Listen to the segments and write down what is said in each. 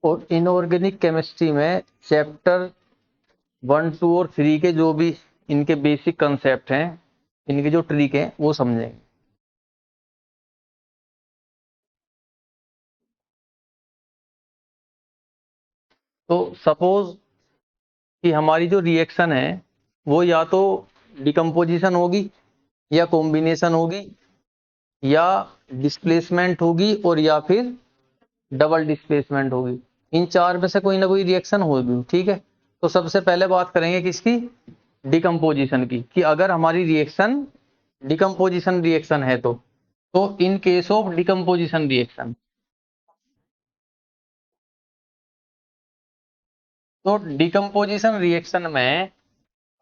और inorganic chemistry में chapter 1, 2 और 3 के जो भी इनके बेसिक कंसेप्ट हैं, इनके जो ट्रिक हैं वो समझेंगे। तो सपोज कि हमारी जो रिएक्शन है वो या तो डिकम्पोजिशन होगी, या कॉम्बिनेशन होगी, या डिस्प्लेसमेंट होगी, और या फिर डबल डिस्प्लेसमेंट होगी। इन चार में से कोई ना कोई रिएक्शन होगी। ठीक है, तो सबसे पहले बात करेंगे किसकी, डिकम्पोजिशन की, कि अगर हमारी रिएक्शन डिकम्पोजिशन रिएक्शन है तो in case of decomposition reaction, तो डिकम्पोजिशन रिएक्शन में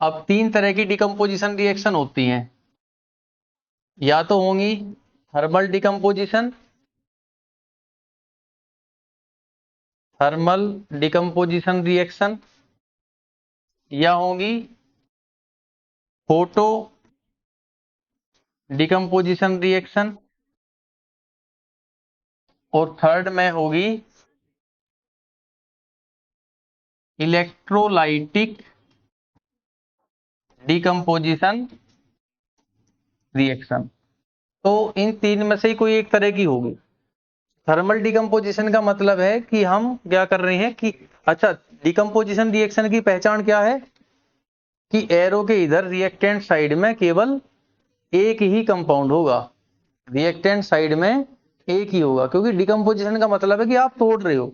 अब तीन तरह की डिकम्पोजिशन रिएक्शन होती हैं। या तो होंगी thermal decomposition, thermal decomposition reaction, या होंगी फोटो डिकम्पोजिशन रिएक्शन, और थर्ड में होगी इलेक्ट्रोलाइटिक डिकम्पोजिशन रिएक्शन। तो इन तीन में से ही कोई एक तरह की होगी। थर्मल डिकम्पोजिशन का मतलब है कि हम क्या कर रहे हैं कि अच्छा, डिकम्पोजिशन रिएक्शन की पहचान क्या है कि एरो के इधर रिएक्टेंट साइड में केवल एक ही कंपाउंड होगा, रिएक्टेंट साइड में एक ही होगा, क्योंकि डिकम्पोजिशन का मतलब है कि आप तोड़ रहे हो।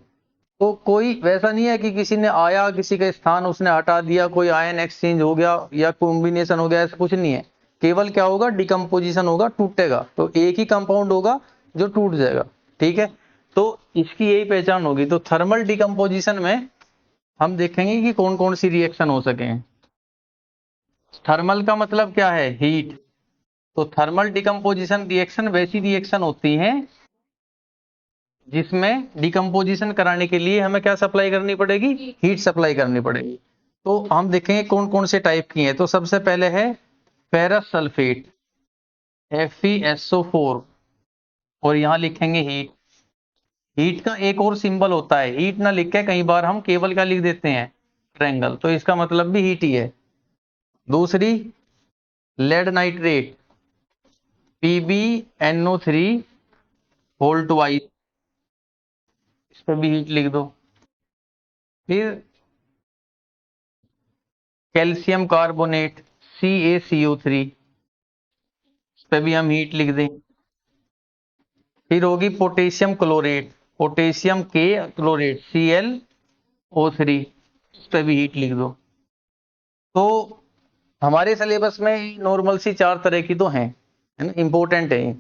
तो कोई वैसा नहीं है कि किसी ने आया, किसी का स्थान उसने हटा दिया, कोई आयन एक्सचेंज हो गया या कॉम्बिनेशन हो गया, ऐसा कुछ नहीं है। केवल क्या होगा, डिकम्पोजिशन होगा, टूटेगा, तो एक ही कंपाउंड होगा जो टूट जाएगा। ठीक है, तो इसकी यही पहचान होगी। तो थर्मल डिकम्पोजिशन में हम देखेंगे कि कौन कौन सी रिएक्शन हो सके हैं। थर्मल का मतलब क्या है, हीट। तो थर्मल डिकम्पोजिशन रिएक्शन वैसी रिएक्शन होती हैं जिसमें डिकम्पोजिशन कराने के लिए हमें क्या सप्लाई करनी पड़ेगी, हीट सप्लाई करनी पड़ेगी। तो हम देखेंगे कौन कौन से टाइप की हैं। तो सबसे पहले है फेरस सल्फेट, FeSO4, और यहाँ लिखेंगे हीट। हीट का एक और सिंबल होता है, हीट ना लिख के कई बार हम केवल क्या लिख देते हैं, ट्रायंगल, तो इसका मतलब भी हीट ही है। दूसरी lead nitrate, PbNO3 whole twice, इस पर भी हीट लिख दो। फिर कैल्शियम कार्बोनेट, CaCO3, इस पर भी हम हीट लिख दें। फिर होगी पोटेशियम क्लोरेट, पोटेशियम के क्लोरेट, ClO3, इस पर भी हीट लिख दो। तो हमारे सिलेबस में नॉर्मल सी चार तरह की तो हैं, है ना, इंपॉर्टेंट है।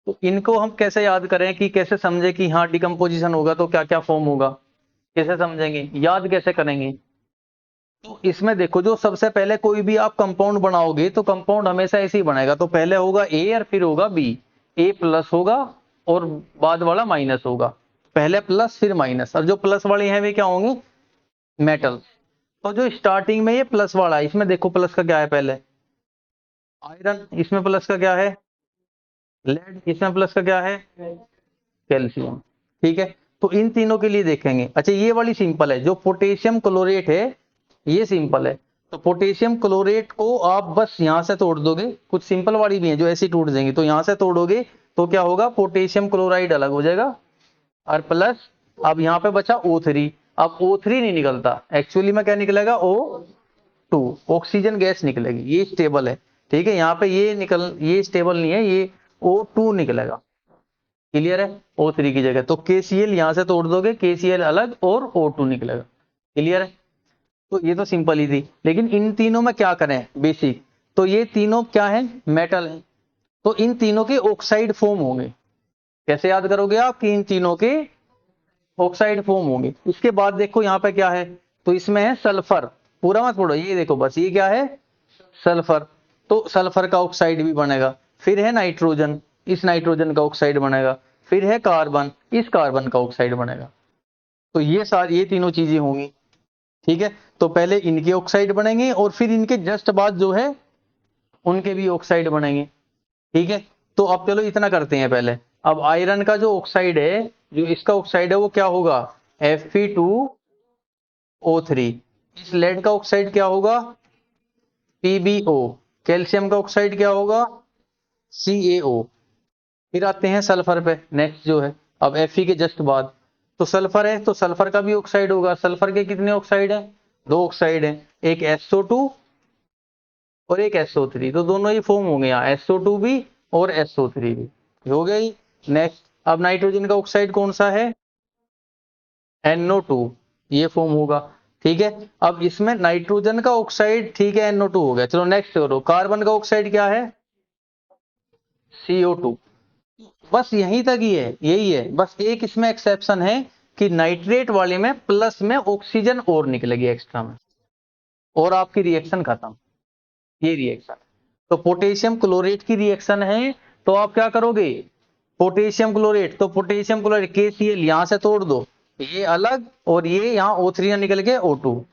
तो इनको हम कैसे याद करें, कि कैसे समझे कि हाँ डिकम्पोजिशन होगा तो क्या क्या फॉर्म होगा, कैसे समझेंगे, याद कैसे करेंगे। तो इसमें देखो, जो सबसे पहले कोई भी आप कंपाउंड बनाओगे तो कंपाउंड हमेशा ऐसे ही बनेगा। तो पहले होगा ए और फिर होगा बी, ए प्लस होगा और बाद वाला माइनस होगा, पहले प्लस फिर माइनस, और जो प्लस वाले हैं वे क्या होंगे, मेटल। तो जो स्टार्टिंग में ये प्लस वाला है, इसमें देखो प्लस का क्या है, पहले आयरन, इसमें प्लस का क्या है, लेड, इसमें प्लस का क्या है, कैल्शियम। ठीक है, तो इन तीनों के लिए देखेंगे। अच्छा, ये वाली सिंपल है, जो पोटेशियम क्लोरेट है ये सिंपल है। तो पोटेशियम क्लोरेट को आप बस यहां से तोड़ दोगे, कुछ सिंपल वाली भी है जो ऐसी टूट जाएंगी, तो यहां से तोड़ोगे तो क्या होगा, पोटेशियम क्लोराइड अलग हो जाएगा, और प्लस अब यहाँ पे बचा O3। अब O3 नहीं निकलता, एक्चुअली में क्या निकलेगा, O2, ऑक्सीजन गैस निकलेगी, ये स्टेबल है। ठीक है, यहाँ पे ये स्टेबल नहीं है, ये O2 निकलेगा। क्लियर है, O3 की जगह तो KCl यहां से तोड़ दोगे, KCl अलग और O2 निकलेगा। क्लियर है, तो ये तो सिंपल ही थी। लेकिन इन तीनों में क्या करें, बेसिक, तो ये तीनों क्या है, मेटल है। तो इन तीनों के ऑक्साइड फॉर्म होंगे। कैसे याद करोगे आप कि इन तीनों के ऑक्साइड फॉर्म होंगे। इसके बाद देखो यहाँ पे क्या है, तो इसमें है सल्फर, पूरा मत पढ़ो, ये देखो बस, ये क्या है, सल्फर। तो सल्फर का ऑक्साइड भी बनेगा। फिर है नाइट्रोजन, इस नाइट्रोजन का ऑक्साइड बनेगा। फिर है कार्बन, इस कार्बन का ऑक्साइड बनेगा। तो ये तीनों चीजें होंगी। ठीक है, तो पहले इनके ऑक्साइड बनेंगे और फिर इनके जस्ट बाद जो है उनके भी ऑक्साइड बनेंगे। ठीक है, तो अब चलो इतना करते हैं पहले। अब आयरन का जो ऑक्साइड है, जो इसका ऑक्साइड है वो क्या होगा, Fe2O3। इस लेड का ऑक्साइड क्या होगा? PbO। कैल्शियम का ऑक्साइड क्या होगा? CaO। फिर आते हैं सल्फर पे, नेक्स्ट जो है अब Fe के जस्ट बाद। तो सल्फर है, तो सल्फर का भी ऑक्साइड होगा। सल्फर के कितने ऑक्साइड हैं? दो ऑक्साइड हैं, एक SO2 और एक SO3। तो दोनों ही फॉर्म होंगे यहाँ, SO2 भी और SO3 भी। हो गई। नेक्स्ट, अब नाइट्रोजन का ऑक्साइड कौन सा है? NO2। ये फॉर्म होगा। ठीक है, अब इसमें नाइट्रोजन का ऑक्साइड, ठीक है, NO2 हो गया। चलो नेक्स्ट करो, कार्बन का ऑक्साइड क्या है? CO2। बस यहीं तक ही है, यही है। बस एक इसमें एक्सेप्शन है कि नाइट्रेट वाले में प्लस में ऑक्सीजन और निकलेगी एक्स्ट्रा में, और आपकी रिएक्शन खत्म। ये रिएक्शन, तो पोटेशियम क्लोरेट की रिएक्शन है। तो आप क्या करोगे? पोटेशियम क्लोरेट, तो पोटेशियम क्लोरेट KCl यहां से तोड़ दो, ये अलग, और ये यहाँ O3 निकल के O2,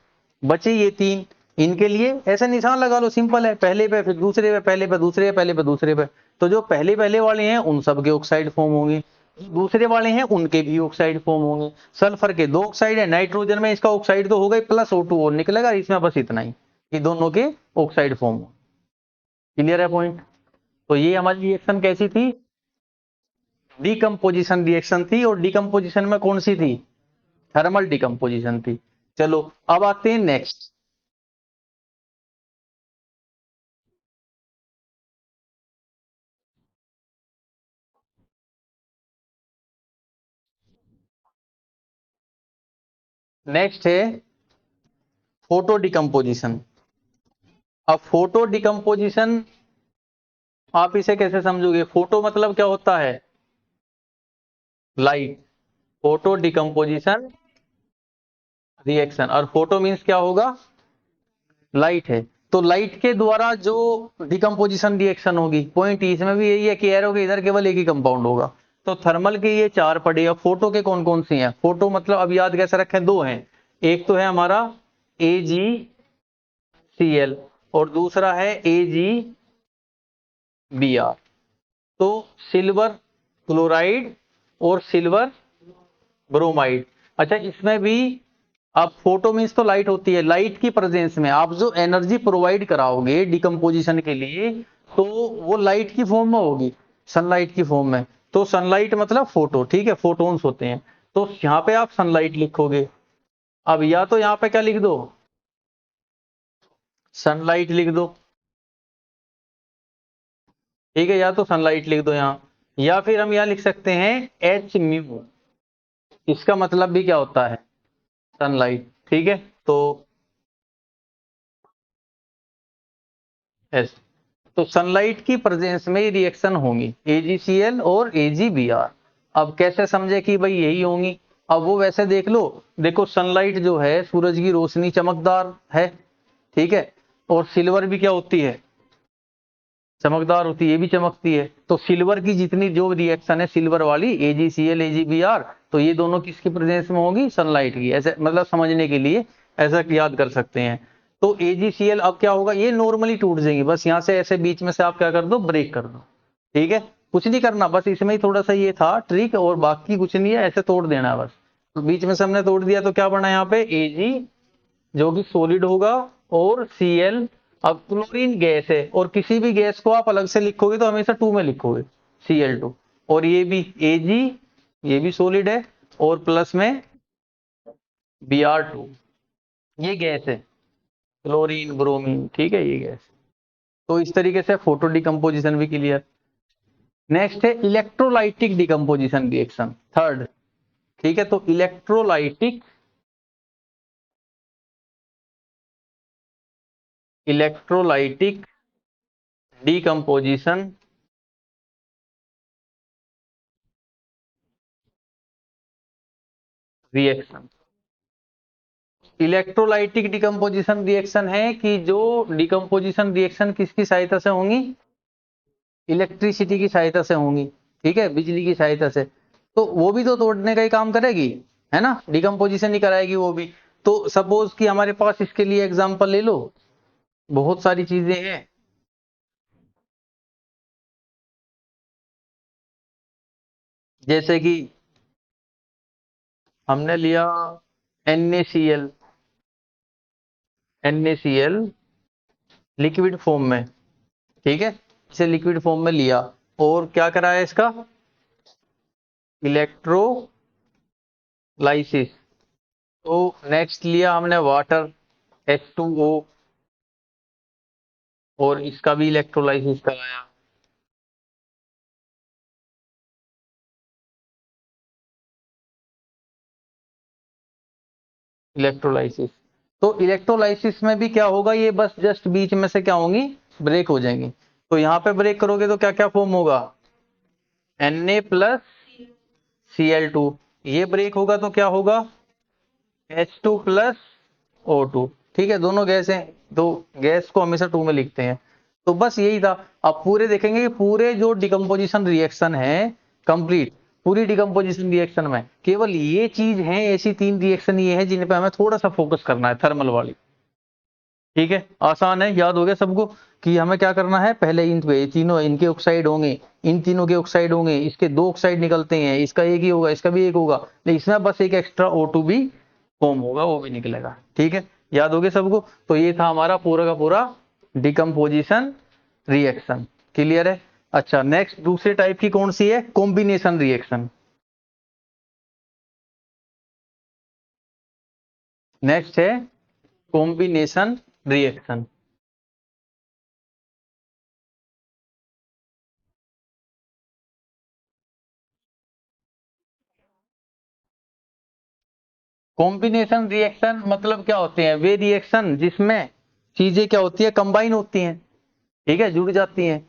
बचे ये तीन। इनके लिए ऐसे निशान लगा लो, सिंपल है, पहले पे फिर दूसरे पे, पहले पे दूसरे पे, पहले पे दूसरे पे। तो जो पहले पहले वाले हैं उन सब के ऑक्साइड फॉर्म होंगे, दूसरे वाले हैं उनके भी ऑक्साइड फॉर्म होंगे। सल्फर के दो ऑक्साइड है, नाइट्रोजन में इसका ऑक्साइड तो हो गई, प्लस O2 और निकलेगा, इसमें बस इतना ही कि दोनों के ऑक्साइड फॉर्म हो। क्लियर है पॉइंट? तो ये हमारी रिएक्शन कैसी थी? डिकम्पोजिशन रिएक्शन थी, और डिकम्पोजिशन में कौन सी थी? थर्मल डिकम्पोजिशन थी। चलो अब आते हैं नेक्स्ट। नेक्स्ट है फोटो डिकम्पोजिशन। अब फोटो डिकम्पोजिशन आप इसे कैसे समझोगे? फोटो मतलब क्या होता है? लाइट। फोटो डिकम्पोजिशन रिएक्शन, और फोटो मीन्स क्या होगा? लाइट है। तो लाइट के द्वारा जो डिकम्पोजिशन रिएक्शन होगी, पॉइंट इसमें भी यही है कि एरो के इधर केवल एक ही कंपाउंड होगा। तो थर्मल के ये चार पड़े, अब फोटो के कौन कौन से हैं? फोटो मतलब अब याद कैसे रखें, दो हैं। एक तो है हमारा AgCl, और दूसरा है AgBr। तो सिल्वर क्लोराइड और सिल्वर ब्रोमाइड। अच्छा, इसमें भी अब फोटो मीन्स तो लाइट होती है, लाइट की प्रेजेंस में आप जो एनर्जी प्रोवाइड कराओगे डिकम्पोजिशन के लिए, तो वो लाइट की फॉर्म में होगी, सनलाइट की फॉर्म में। तो सनलाइट मतलब फोटो, ठीक है, फोटोन्स होते हैं। तो यहाँ पे आप सनलाइट लिखोगे। अब या तो यहाँ पे क्या लिख दो? सनलाइट लिख दो, ठीक है, या तो सनलाइट लिख दो यहाँ, या फिर हम यहाँ लिख सकते हैं एच म्यू। इसका मतलब भी क्या होता है? सनलाइट। ठीक है, तो एस, तो सनलाइट की प्रेजेंस में रिएक्शन होंगी, AgCl और AgBr। अब कैसे समझे कि भाई यही होंगी? अब वो वैसे देख लो, देखो सनलाइट जो है सूरज की रोशनी, चमकदार है, ठीक है, और सिल्वर भी क्या होती है? चमकदार होती है, ये भी चमकती है। तो सिल्वर की जितनी जो रिएक्शन है सिल्वर वाली, AgCl AgBr, तो ये दोनों किसकी प्रेजेंस में होगी? सनलाइट की। ऐसे मतलब समझने के लिए ऐसा याद कर सकते हैं। तो AgCl अब क्या होगा? ये नॉर्मली टूट जाएंगी, बस यहाँ से ऐसे बीच में से आप क्या कर दो? ब्रेक कर दो। ठीक है, कुछ नहीं करना, बस इसमें ही थोड़ा सा ये था ट्रिक, और बाकी कुछ नहीं है, ऐसे तोड़ देना बस। तो बीच में से हमने तोड़ दिया, तो क्या बना यहाँ पे? Ag जो कि सॉलिड होगा, और Cl। अब क्लोरीन गैस है, और किसी भी गैस को आप अलग से लिखोगे तो हमेशा 2 में लिखोगे, Cl2। और ये भी Ag, ये भी सॉलिड है, और प्लस में Br2, ये गैस है, क्लोरीन ब्रोमीन, ठीक है, ये गैस। तो इस तरीके से फोटो डिकम्पोजिशन भी क्लियर। नेक्स्ट है इलेक्ट्रोलाइटिक डिकम्पोजिशन रिएक्शन, थर्ड। ठीक है, तो electrolytic electrolytic decomposition reaction. Electrolytic decomposition reaction है कि जो डिकम्पोजिशन रिएक्शन किसकी सहायता से होंगी? इलेक्ट्रिसिटी की सहायता से होंगी, ठीक है, बिजली की सहायता से। तो वो भी तो तोड़ने का ही काम करेगी, है ना, डिकम्पोजिशन ही कराएगी वो भी। तो सपोज कि हमारे पास इसके लिए एग्जांपल ले लो, बहुत सारी चीजें हैं, जैसे कि हमने लिया NaCl, NaCl लिक्विड फॉर्म में, ठीक है, इसे लिक्विड फॉर्म में लिया और क्या कराया इसका इलेक्ट्रोलाइसिस। तो नेक्स्ट लिया हमने वाटर H2O और इसका भी इलेक्ट्रोलाइसिस कराया। इलेक्ट्रोलाइसिस, तो इलेक्ट्रोलाइसिस में भी क्या होगा, ये बस जस्ट बीच में से क्या होंगी, ब्रेक हो जाएंगी। तो यहाँ पे ब्रेक करोगे तो क्या क्या फॉर्म होगा, Na प्लस Cl2, ये ब्रेक होगा तो क्या होगा H2 प्लस O2। ठीक है, दोनों गैस हैं तो गैस को हमेशा 2 में लिखते हैं। तो बस यही था। अब पूरे देखेंगे कि पूरे जो डिकम्पोजिशन रिएक्शन है कंप्लीट, पूरी डिकम्पोजिशन रिएक्शन में केवल ये चीज है, ऐसी 3 रिएक्शन ये है जिन पे हमें थोड़ा सा फोकस करना है, थर्मल वाली। ठीक है, आसान है, याद हो गया सबको कि हमें क्या करना है। पहले इन पे तीनों इनके ऑक्साइड होंगे, इन तीनों के ऑक्साइड होंगे, इसके 2 ऑक्साइड निकलते हैं, इसका एक ही होगा, इसका भी एक होगा, लेकिन इसमें बस एक एक्स्ट्रा O2 भी फॉर्म होगा, वो भी निकलेगा। ठीक है, याद हो गया सबको। तो ये था हमारा पूरा का पूरा डिकम्पोजिशन रिएक्शन। क्लियर है। अच्छा, नेक्स्ट दूसरे टाइप की कौन सी है, कॉम्बिनेशन रिएक्शन। नेक्स्ट है कॉम्बिनेशन रिएक्शन। कॉम्बिनेशन रिएक्शन मतलब क्या होते हैं, वे रिएक्शन जिसमें चीजें क्या होती है, कंबाइन होती हैं, ठीक है, जुड़ जाती हैं,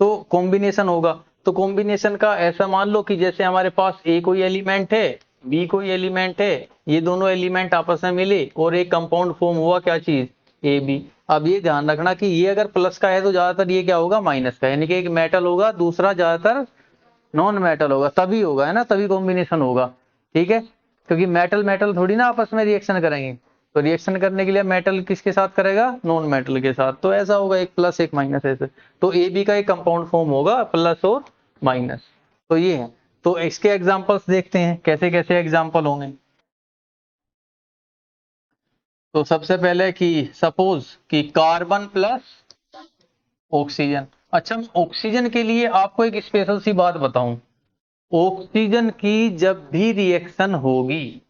तो कॉम्बिनेशन होगा। तो कॉम्बिनेशन का ऐसा मान लो कि जैसे हमारे पास ए कोई एलिमेंट है, बी कोई एलिमेंट है, ये दोनों एलिमेंट आपस में मिले और एक कंपाउंड फॉर्म हुआ, क्या चीज, ए बी। अब ये ध्यान रखना कि ये अगर प्लस का है तो ज्यादातर ये क्या होगा, माइनस का, यानी कि एक मेटल होगा, दूसरा ज्यादातर नॉन मेटल होगा, तभी होगा, है ना, तभी कॉम्बिनेशन होगा। ठीक है, क्योंकि मेटल मेटल थोड़ी ना आपस में रिएक्शन करेंगे, तो रिएक्शन करने के लिए मेटल किसके साथ करेगा, नॉन मेटल के साथ। तो ऐसा होगा, एक प्लस एक माइनस ऐसे। तो ए बी का एक कंपाउंड फॉर्म होगा प्लस और माइनस। तो ये है। तो इसके एग्जांपल्स देखते हैं कैसे कैसे एग्जांपल होंगे। तो सबसे पहले कि सपोज कि कार्बन प्लस ऑक्सीजन। अच्छा, मैं ऑक्सीजन के लिए आपको एक स्पेशल सी बात बताऊं, ऑक्सीजन की जब भी रिएक्शन होगी,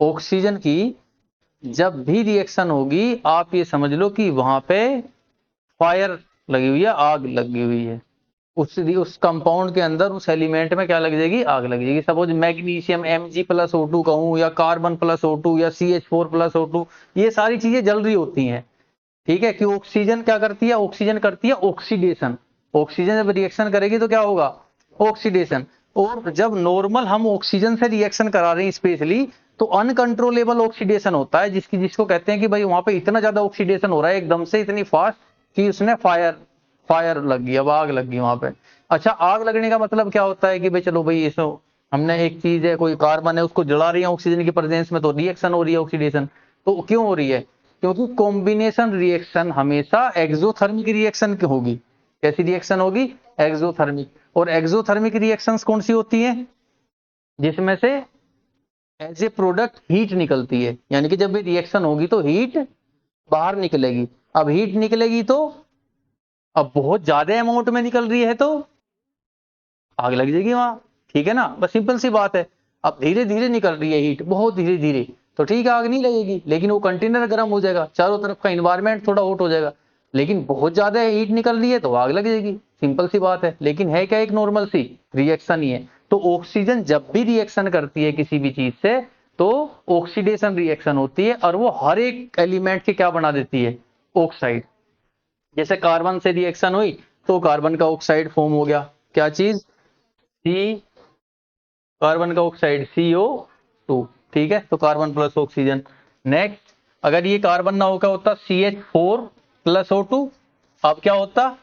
ऑक्सीजन की जब भी रिएक्शन होगी, आप ये समझ लो कि वहां पे फायर लगी हुई है, आग लगी हुई है। उस कंपाउंड के अंदर, उस एलिमेंट में क्या लग जाएगी, आग लग जाएगी। सपोज मैग्नीशियम Mg+O2 कहूं, या कार्बन+O2, या CH4+O2, ये सारी चीजें जल रही होती हैं। ठीक है, कि ऑक्सीजन क्या करती है, ऑक्सीजन करती है ऑक्सीडेशन। ऑक्सीजन जब रिएक्शन करेगी तो क्या होगा, ऑक्सीडेशन। और जब नॉर्मल हम ऑक्सीजन से रिएक्शन करा रहे हैं स्पेशली, तो अनकंट्रोलेबल ऑक्सीडेशन होता है, जिसको कहते हैं कि भाई वहां पे इतना ज्यादा ऑक्सीडेशन हो रहा है एकदम से, इतनी फास्ट कि उसने फायर फायर लग गई, अब आग लग गई वहां पे। अच्छा, आग लगने का मतलब क्या होता है कि भाई चलो भाई, इसमें हमने एक चीज है, कोई कार्बन है, उसको जला रही है ऑक्सीजन की प्रेजेंस में, तो रिएक्शन हो रही है, ऑक्सीडेशन। तो क्यों हो रही है, क्योंकि कॉम्बिनेशन रिएक्शन हमेशा एक्सोथर्मिक रिएक्शन की होगी। कैसी रिएक्शन होगी, एक्सोथर्मिक। और एक्सोथर्मिक रिएक्शंस कौन सी होती हैं, जिसमें से एज ए प्रोडक्ट हीट निकलती है, यानी कि जब भी रिएक्शन होगी तो हीट बाहर निकलेगी। अब हीट निकलेगी तो अब बहुत ज्यादा अमाउंट में निकल रही है तो आग लग जाएगी वहां। ठीक है ना, बस सिंपल सी बात है। अब धीरे धीरे निकल रही है हीट, बहुत धीरे धीरे, तो ठीक है, आग नहीं लगेगी, लेकिन वो कंटेनर गर्म हो जाएगा, चारों तरफ का इन्वायरमेंट थोड़ा हॉट हो जाएगा। लेकिन बहुत ज्यादा हीट निकल रही है तो आग लग जाएगी, सिंपल सी बात है। लेकिन है क्या, एक नॉर्मल सी रिएक्शन ही है। तो ऑक्सीजन जब भी रिएक्शन करती है किसी भी चीज से, तो ऑक्सीडेशन रिएक्शन होती है, और वो हर एक एलिमेंट के क्या बना देती है, ऑक्साइड। जैसे कार्बन से रिएक्शन हुई तो कार्बन का ऑक्साइड फॉर्म हो गया, क्या चीज, सी, कार्बन का ऑक्साइड CO2। ठीक है, तो कार्बन प्लस ऑक्सीजन। नेक्स्ट, अगर ये कार्बन ना होगा होता CH4+O2, अब क्या होता,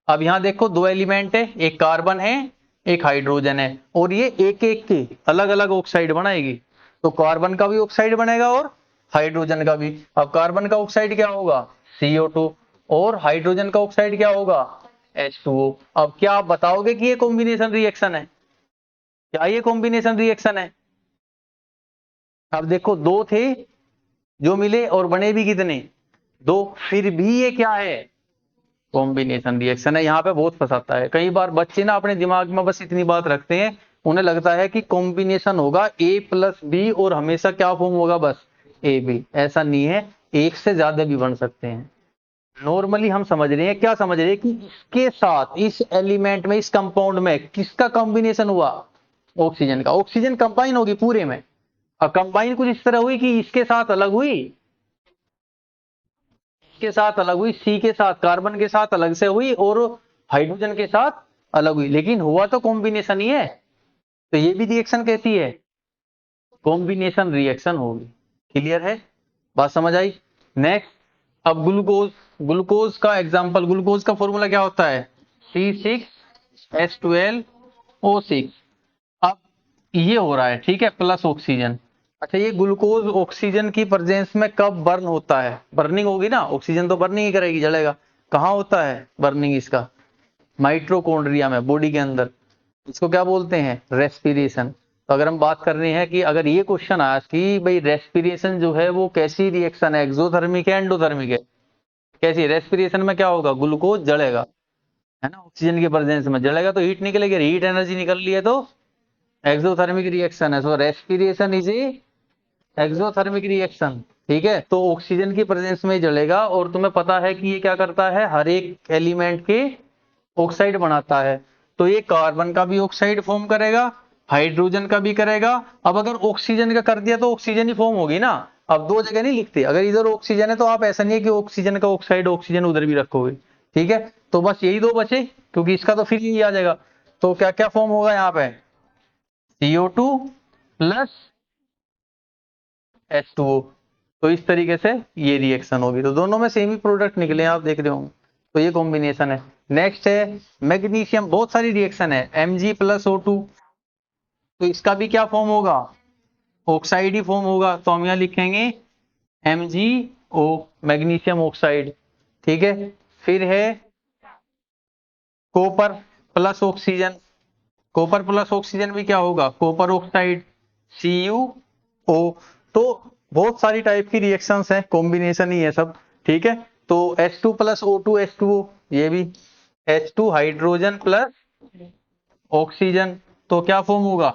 अब यहां देखो दो एलिमेंट है, एक कार्बन है, एक हाइड्रोजन है, और ये एक एक के अलग अलग ऑक्साइड बनाएगी। तो कार्बन का भी ऑक्साइड बनेगा और हाइड्रोजन का भी। अब कार्बन का ऑक्साइड क्या होगा, CO2, और हाइड्रोजन का ऑक्साइड क्या होगा, H2O। अब क्या आप बताओगे कि ये कॉम्बिनेशन रिएक्शन है, क्या ये कॉम्बिनेशन रिएक्शन है? अब देखो दो थे जो मिले और बने भी कितने, दो, फिर भी ये क्या है, कॉम्बिनेशन रिएक्शन है। यहाँ पे बहुत फंसाता है, कई बार बच्चे ना अपने दिमाग में बस इतनी बात रखते हैं, उन्हें लगता है कि कॉम्बिनेशन होगा ए प्लस बी और हमेशा क्या फॉर्म होगा, बस ए बी। ऐसा नहीं है, एक से ज्यादा भी बन सकते हैं। नॉर्मली हम समझ रहे हैं, क्या समझ रहे हैं कि इसके साथ, इस एलिमेंट में, इस कंपाउंड में किसका कॉम्बिनेशन हुआ, ऑक्सीजन का। ऑक्सीजन कंबाइन होगी पूरे में, और कंबाइन कुछ इस तरह हुई कि इसके साथ अलग हुई, इसके साथ अलग हुई, सी के साथ, कार्बन के साथ अलग से हुई, और हाइड्रोजन के साथ अलग हुई, लेकिन हुआ तो कॉम्बिनेशन ही है। तो ये भी रिएक्शन कैसी है, कॉम्बिनेशन रिएक्शन होगी। क्लियर है, बात समझ आई। नेक्स्ट, अब ग्लूकोज, ग्लूकोज का एग्जांपल, ग्लूकोज का फॉर्मूला क्या होता है, C6H12O6। अब ये हो रहा है, ठीक है, प्लस ऑक्सीजन। अच्छा, ये ग्लूकोज ऑक्सीजन की प्रेजेंस में कब बर्न होता है, बर्निंग होगी ना, ऑक्सीजन तो बर्निंग ही करेगी, जलेगा। कहाँ होता है बर्निंग इसका, माइट्रोकॉन्ड्रिया में, बॉडी के अंदर। इसको क्या बोलते हैं, रेस्पिरेशन। तो अगर हम बात कर रहे हैं कि अगर ये क्वेश्चन आया कि भाई रेस्पिरेशन जो है वो कैसी रिएक्शन है, एक्सोथर्मिक है एंडोथर्मिक है, कैसी, रेस्पिरेशन में क्या होगा, ग्लूकोज जलेगा, है ना, ऑक्सीजन के प्रेजेंस में जलेगा तो हीट निकलेगी, हीट एनर्जी निकल रही है तो एक्सोथर्मिक रिएक्शन है। So respiration is a exothermic reaction, ठीक है। तो ऑक्सीजन की प्रेजेंस में जलेगा, और तुम्हें पता है कि ये क्या करता है, हर एक एलिमेंट के ऑक्साइड बनाता है। तो ये कार्बन का भी ऑक्साइड फॉर्म करेगा, हाइड्रोजन का भी करेगा। अब अगर ऑक्सीजन का कर दिया तो ऑक्सीजन ही फॉर्म होगी ना। अब दो जगह नहीं लिखते, अगर इधर ऑक्सीजन है तो आप ऐसा नहीं है कि ऑक्सीजन का ऑक्साइड ऑक्सीजन उधर भी रखोगे, ठीक है। तो बस यही दो बचे, क्योंकि इसका तो फिर ही आ जाएगा। तो क्या क्या फॉर्म होगा यहाँ पे, CO2 प्लस H2O। तो इस तरीके से ये रिएक्शन होगी, तो दोनों में सेम ही प्रोडक्ट निकले, आप देख रहे हो। तो ये कॉम्बिनेशन है। नेक्स्ट है मैग्नीशियम, बहुत सारी रिएक्शन है, Mg+O2। तो इसका भी क्या फॉर्म होगा, ऑक्साइड ही फॉर्म होगा। तो हम यहाँ लिखेंगे MgO, मैग्नीशियम ऑक्साइड, ठीक है। फिर है copper plus oxygen, copper plus oxygen भी क्या होगा, कॉपर ऑक्साइड, CuO। तो बहुत सारी टाइप की रिएक्शंस हैं, कॉम्बिनेशन ही है सब, ठीक है। तो H2+O2 H2O, ये भी H2 हाइड्रोजन प्लस ऑक्सीजन, तो क्या फॉर्म होगा,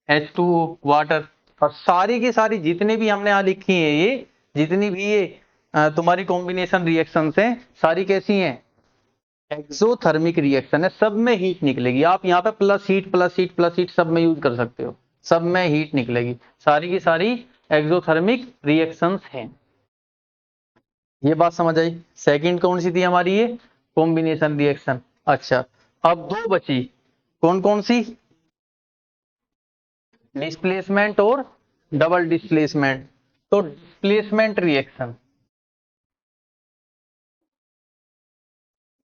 H2O वाटर। और सारी की सारी जितने भी हमने यहाँ लिखी है, ये जितनी भी ये तुम्हारी कॉम्बिनेशन रिएक्शंस हैं, सारी कैसी हैं, एक्सोथर्मिक रिएक्शन है, सब में हीट निकलेगी। आप यहाँ पे plus heat plus heat plus heat सब में यूज कर सकते हो, सब में हीट निकलेगी, सारी की सारी एक्सोथर्मिक रिएक्शंस हैं। ये बात समझ आई। सेकंड कौन सी थी हमारी, ये कॉम्बिनेशन रिएक्शन। अच्छा, अब दो बची, कौन कौन सी, डिस्प्लेसमेंट और डबल डिस्प्लेसमेंट। तो displacement reaction,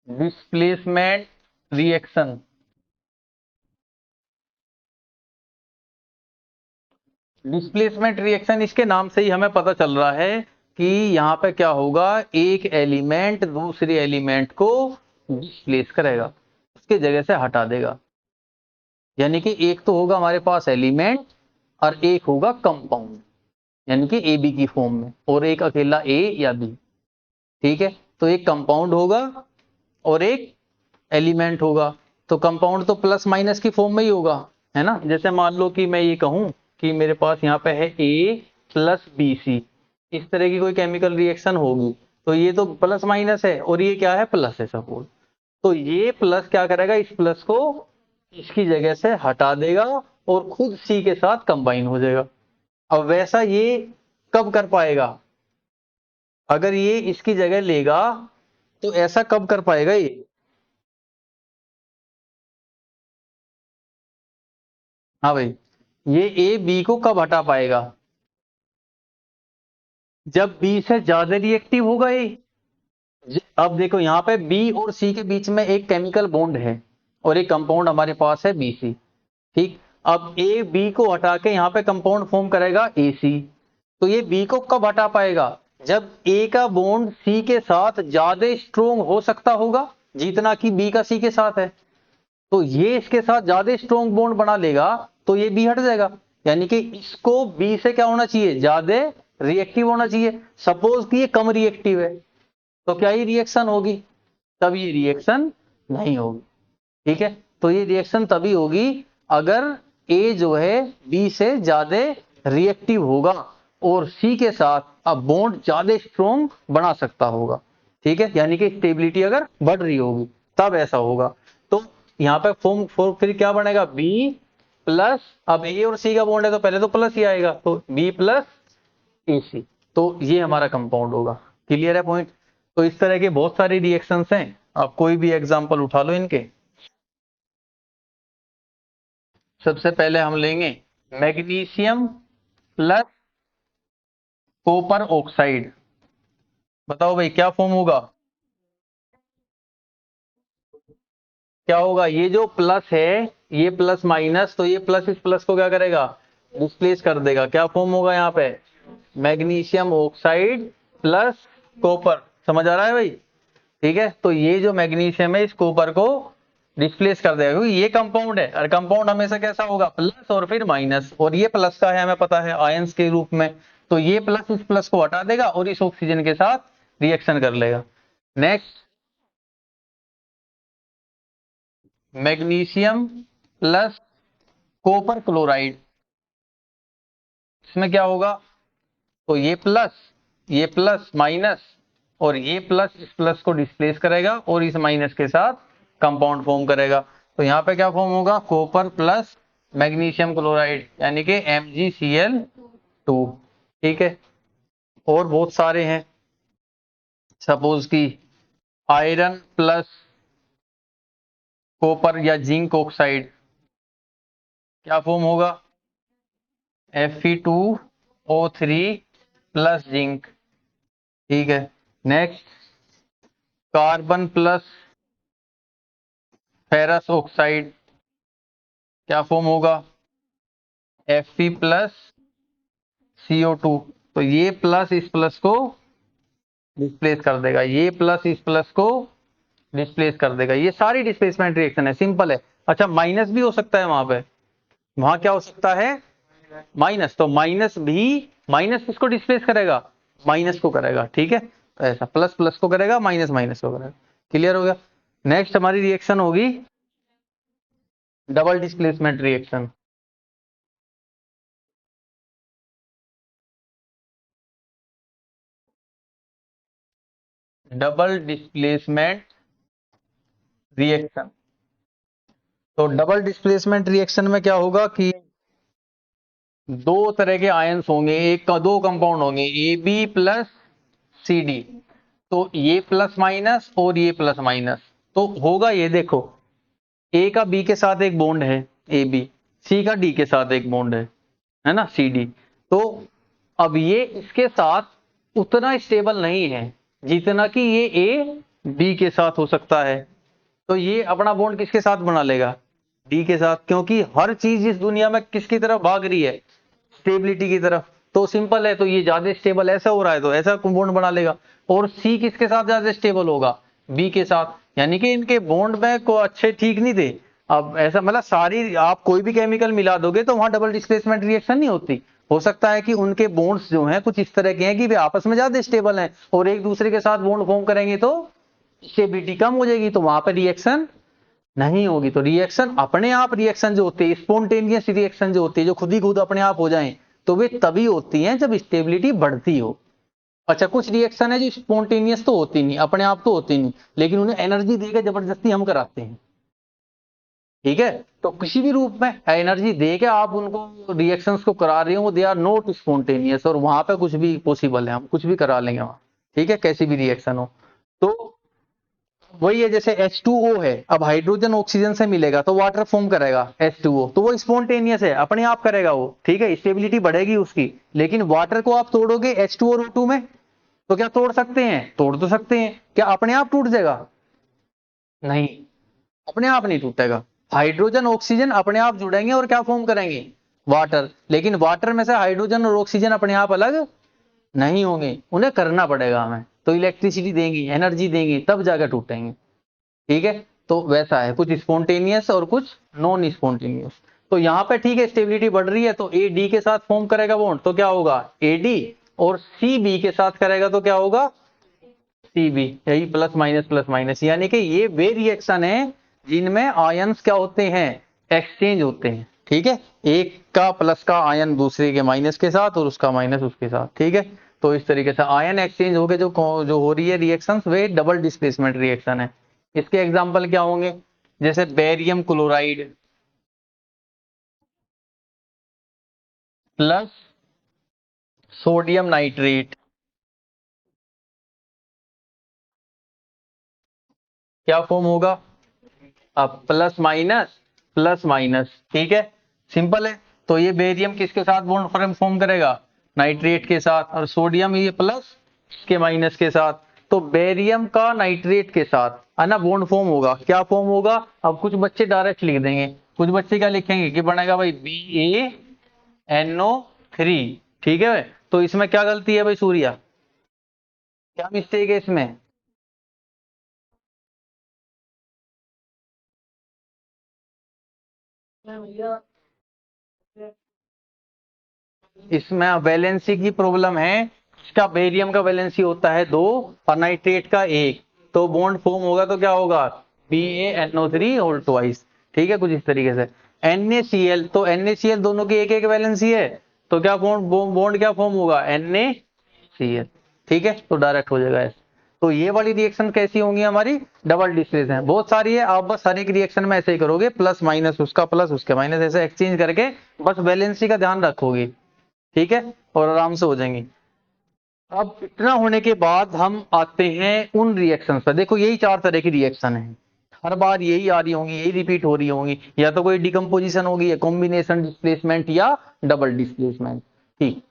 displacement reaction, displacement reaction, इसके नाम से ही हमें पता चल रहा है कि यहाँ पे क्या होगा, एक एलिमेंट दूसरे एलिमेंट को डिस्प्लेस करेगा, उसके जगह से हटा देगा। यानी कि एक तो होगा हमारे पास एलिमेंट और एक होगा कंपाउंड, यानी कि ए बी की फॉर्म में, और एक अकेला ए या बी, ठीक है। तो एक कंपाउंड होगा और एक एलिमेंट होगा। तो कंपाउंड तो प्लस माइनस की फॉर्म में ही होगा, है ना। जैसे मान लो कि मैं ये कहूं कि मेरे पास यहाँ पे है A+BC, इस तरह की कोई केमिकल रिएक्शन होगी, तो ये तो प्लस माइनस है और ये क्या है, प्लस है सपोज। तो ये प्लस क्या करेगा, इस प्लस को इसकी जगह से हटा देगा और खुद सी के साथ कंबाइन हो जाएगा। अब वैसा ये कब कर पाएगा, अगर ये इसकी जगह लेगा तो ऐसा कब कर पाएगा ये, हाँ भाई, ये ए बी को कब हटा पाएगा, जब बी से ज्यादा रिएक्टिव होगा ये। अब देखो यहाँ पे बी और सी के बीच में एक केमिकल बॉन्ड है और एक कंपाउंड हमारे पास है BC, ठीक। अब ए बी को हटा के यहाँ पे कंपाउंड फॉर्म करेगा AC। तो ये बी को कब हटा पाएगा, जब ए का बॉन्ड सी के साथ ज्यादा स्ट्रोंग हो सकता होगा जितना कि बी का सी के साथ है। तो ये इसके साथ ज्यादा स्ट्रॉन्ग बॉन्ड बना लेगा तो ये बी हट जाएगा, यानी कि इसको बी से क्या होना चाहिए, ज्यादा रिएक्टिव होना चाहिए। सपोज कि ये कम रिएक्टिव है तो क्या ये रिएक्शन होगी, तब ये रिएक्शन नहीं होगी। ठीक है, तो ये रिएक्शन तभी होगी अगर ए जो है बी से ज्यादा रिएक्टिव होगा और सी के साथ अब बॉन्ड ज्यादा स्ट्रॉन्ग बना सकता होगा। ठीक है, यानी कि स्टेबिलिटी अगर बढ़ रही होगी तब ऐसा होगा। तो यहाँ पे फॉर्म फिर क्या बनेगा, बी प्लस, अब ए और सी का बॉन्ड है तो पहले तो प्लस ही आएगा, तो बी प्लस ए सी, तो ये हमारा कंपाउंड होगा। क्लियर है पॉइंट। तो इस तरह के बहुत सारे रिएक्शंस हैं, आप कोई भी एग्जांपल उठा लो इनके। सबसे पहले हम लेंगे मैग्नीशियम प्लस कॉपर ऑक्साइड। बताओ भाई क्या फॉर्म होगा, क्या होगा, ये जो प्लस है ये प्लस माइनस, तो ये प्लस इस प्लस को क्या करेगा, डिस्प्लेस कर देगा। क्या फॉर्म होगा यहाँ पे, मैग्नीशियम ऑक्साइड प्लस कॉपर। समझ आ रहा है भाई। ठीक है, तो ये जो मैग्नीशियम है इस कॉपर को डिस्प्लेस कर देगा, क्योंकि ये कंपाउंड है और कंपाउंड हमेशा कैसा होगा, प्लस और फिर माइनस, और ये प्लस का है हमें पता है आयंस के रूप में, तो ये प्लस इस प्लस को हटा देगा और इस ऑक्सीजन के साथ रिएक्शन कर लेगा। Next magnesium plus copper chloride, इसमें क्या होगा, तो ये प्लस माइनस और ये प्लस इस प्लस को डिस्प्लेस करेगा और इस माइनस के साथ कंपाउंड फॉर्म करेगा। तो यहाँ पे क्या फॉर्म होगा, कॉपर प्लस मैग्नीशियम क्लोराइड, यानी कि MgCl2। ठीक है, और बहुत सारे हैं, सपोज की आयरन प्लस कॉपर या जिंक ऑक्साइड, क्या फॉर्म होगा, Fe2O3 प्लस जिंक। ठीक है, next carbon plus ferrous oxide, क्या फॉर्म होगा, Fe प्लस CO2। तो ये प्लस इस प्लस को डिस्प्लेस कर देगा, ये प्लस इस प्लस को डिस्प्लेस कर देगा। ये सारी डिस्प्लेसमेंट रिएक्शन है, सिंपल है। अच्छा माइनस भी हो सकता है वहां पे, वहां क्या हो सकता है, माइनस, तो माइनस भी, माइनस किसको डिस्प्लेस करेगा, माइनस को करेगा। ठीक है, तो ऐसा प्लस प्लस को करेगा, माइनस माइनस को करेगा। क्लियर हो गया। नेक्स्ट हमारी रिएक्शन होगी double displacement reaction. Double displacement reaction, तो डबल डिस्प्लेसमेंट रिएक्शन में क्या होगा कि दो तरह के आयंस होंगे, एक का दो कंपाउंड होंगे, AB प्लस CD, तो ये प्लस माइनस और ये प्लस माइनस, तो होगा ये, देखो A का B के साथ एक बॉन्ड है AB, C का D के साथ एक बॉन्ड है ना CD, तो अब ये इसके साथ उतना स्टेबल नहीं है जितना कि ये A B के साथ हो सकता है। तो ये अपना बॉन्ड किसके साथ बना लेगा, D के साथ, क्योंकि हर चीज इस दुनिया में किसकी तरफ भाग रही है, स्टेबिलिटी की तरफ। तो सिंपल है, तो ये ज्यादा स्टेबल ऐसा हो रहा है तो ऐसा बॉन्ड बना लेगा। और C किसके साथ ज्यादा स्टेबल होगा, B के साथ, यानी कि इनके बॉन्ड में को अच्छे ठीक नहीं थे। अब ऐसा मतलब सारी आप कोई भी केमिकल मिला दोगे तो वहां डबल डिस्प्लेसमेंट रिएक्शन नहीं होती। हो सकता है कि उनके बॉन्ड्स जो हैं कुछ इस तरह के हैं कि वे आपस में ज्यादा स्टेबल हैं और एक दूसरे के साथ बॉन्ड फॉर्म करेंगे तो स्टेबिलिटी कम हो जाएगी, तो वहां पर रिएक्शन नहीं होगी। तो रिएक्शन अपने आप, रिएक्शन जो होती है स्पॉन्टेनियस रिएक्शन जो होती है, जो खुद ही खुद अपने आप हो जाएं, तो वे तभी होती हैं जब स्टेबिलिटी बढ़ती हो। अच्छा कुछ रिएक्शन है जो स्पॉन्टेनियस तो होती नहीं, अपने आप तो होती नहीं, लेकिन उन्हें एनर्जी देकर जबरदस्ती हम कराते हैं। ठीक है, तो किसी भी रूप में एनर्जी दे के आप उनको रिएक्शंस को करा रहे हो, दे आर नॉट स्पॉन्टेनियस, और वहां पे कुछ भी पॉसिबल है, हम कुछ भी करा लेंगे वहां। ठीक है, कैसी भी रिएक्शन हो। तो वही है, जैसे H2O है, अब हाइड्रोजन ऑक्सीजन से मिलेगा तो वाटर फॉर्म करेगा H2O, तो वो स्पॉन्टेनियस है, अपने आप करेगा वो। ठीक है, स्टेबिलिटी बढ़ेगी उसकी। लेकिन वाटर को आप तोड़ोगे H2 और O2 में, तो क्या तोड़ सकते हैं, तोड़ तो सकते हैं, क्या अपने आप टूट जाएगा, नहीं, अपने आप नहीं टूटेगा। हाइड्रोजन ऑक्सीजन अपने आप जुड़ेंगे और क्या फॉर्म करेंगे, वाटर। लेकिन वाटर में से हाइड्रोजन और ऑक्सीजन अपने आप अलग नहीं होंगे, उन्हें करना पड़ेगा हमें, तो इलेक्ट्रिसिटी देंगी, एनर्जी देंगी, तब जाकर टूटेंगे। ठीक है, तो वैसा है, कुछ स्पॉन्टेनियस और कुछ नॉन स्पॉन्टेनियस। तो यहाँ पे ठीक है स्टेबिलिटी बढ़ रही है, तो ए डी के साथ फॉर्म करेगा बॉन्ड, तो क्या होगा ए डी, और सी बी के साथ करेगा तो क्या होगा सी बी, यही प्लस माइनस, यानी कि ये वे रिएक्शन है जिनमें आयंस क्या होते हैं, एक्सचेंज होते हैं। ठीक है, एक का प्लस का आयन दूसरे के माइनस के साथ और उसका माइनस उसके साथ। ठीक है, तो इस तरीके से आयन एक्सचेंज होके जो हो रही है रिएक्शंस, वे डबल डिस्प्लेसमेंट रिएक्शन है। इसके एग्जांपल क्या होंगे, जैसे barium chloride plus sodium nitrate, क्या फॉर्म होगा, अब प्लस माइनस। ठीक है, सिंपल है। तो ये बेरियम किसके साथ बॉन्ड फॉर्म करेगा, नाइट्रेट के साथ, और सोडियम ये प्लस के माइनस के साथ। तो बेरियम का नाइट्रेट के साथ है ना बॉन्ड फॉर्म होगा, क्या फॉर्म होगा, अब कुछ बच्चे डायरेक्ट लिख देंगे, कुछ बच्चे क्या लिखेंगे कि बनेगा भाई BaNO3। ठीक है, तो इसमें क्या गलती है भाई सूर्या, क्या मिस्टेक है इसमें, इसमें वैलेंसी की प्रॉब्लम है। इसका बेरियम का वैलेंसी होता है 2 और नाइट्रेट का 1, तो बॉन्ड फॉर्म होगा तो क्या होगा BaNO3 होल ट्वाइस। ठीक है, कुछ इस तरीके से। NaCl, तो NaCl दोनों की एक एक वैलेंसी है, तो क्या बॉन्ड क्या फॉर्म होगा NaCl। ठीक है, तो डायरेक्ट हो जाएगा ऐसे। तो ये वाली रिएक्शन कैसी होंगी हमारी, डबल डिस्प्लेसमेंट। बहुत सारी है, आप बस हर एक रिएक्शन में ऐसे ही करोगे, प्लस माइनस उसका प्लस उसके माइनस, ऐसे एक्सचेंज करके बस वैलेंसी का ध्यान रखोगे। ठीक है, और आराम से हो जाएंगी। अब इतना होने के बाद हम आते हैं उन रिएक्शन पर। देखो यही 4 तरह की रिएक्शन है, हर बार यही आ रही होंगी, यही रिपीट हो रही होंगी, या तो कोई डिकम्पोजिशन होगी, या कॉम्बिनेशन डिस्प्लेसमेंट, या डबल डिस्प्लेसमेंट। ठीक,